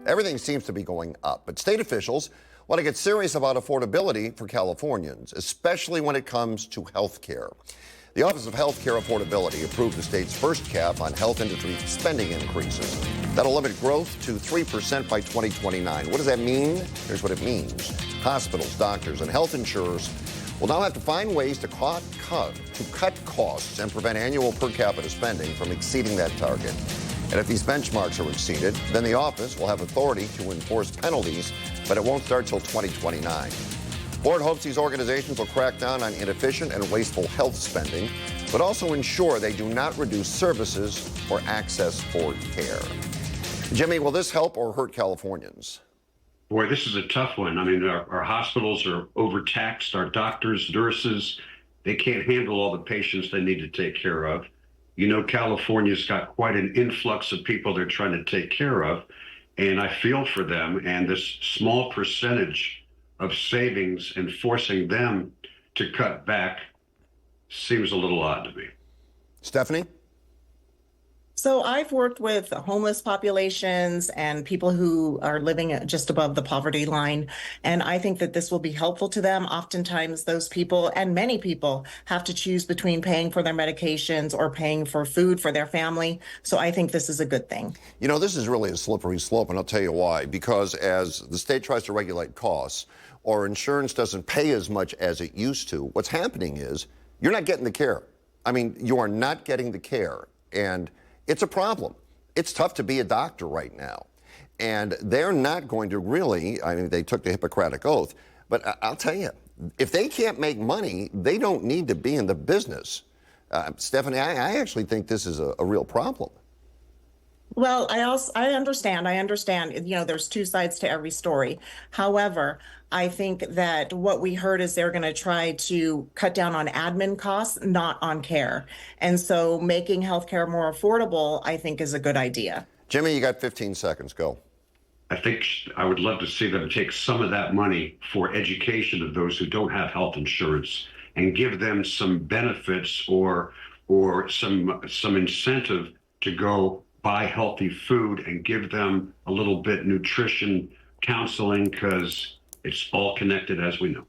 Everything seems to be going up, but state officials want to get serious about affordability for Californians, especially when it comes to health care. The Office of Healthcare Affordability approved the state's first cap on health industry spending increases. That'll limit growth to 3% by 2029. What does that mean? Here's what it means. Hospitals, doctors, and health insurers will now have to find ways to cut costs and prevent annual per capita spending from exceeding that target. And if these benchmarks are exceeded, then the office will have authority to enforce penalties, but it won't start till 2029. Board hopes these organizations will crack down on inefficient and wasteful health spending, but also ensure they do not reduce services or access for care. Jimmy, will this help or hurt Californians? Boy, this is a tough one. I mean, our hospitals are overtaxed. Our doctors, nurses, they can't handle all the patients they need to take care of. You know, California's got quite an influx of people they're trying to take care of, and I feel for them. And this small percentage of savings and forcing them to cut back seems a little odd to me. Stephanie? So I've worked with homeless populations and people who are living just above the poverty line, and I think that this will be helpful to them. Oftentimes those people, and many people, have to choose between paying for their medications or paying for food for their family. So I think this is a good thing. You know, this is really a slippery slope, and I'll tell you why. Because as the state tries to regulate costs, or insurance doesn't pay as much as it used to, what's happening is you're not getting the care. I mean, you are not getting the care, and it's a problem. It's tough to be a doctor right now. And they're not going to really, I mean, they took the Hippocratic Oath, but I'll tell you, if they can't make money, they don't need to be in the business. Stephanie, I actually think this is a real problem. Well, I understand. You know, there's two sides to every story. However, I think that what we heard is they're going to try to cut down on admin costs, not on care. And so making healthcare more affordable, I think, is a good idea. Jimmy, you got 15 seconds. Go. I think I would love to see them take some of that money for education of those who don't have health insurance and give them some benefits or some incentive to go buy healthy food and give them a little bit nutrition counseling, because it's all connected, as we know.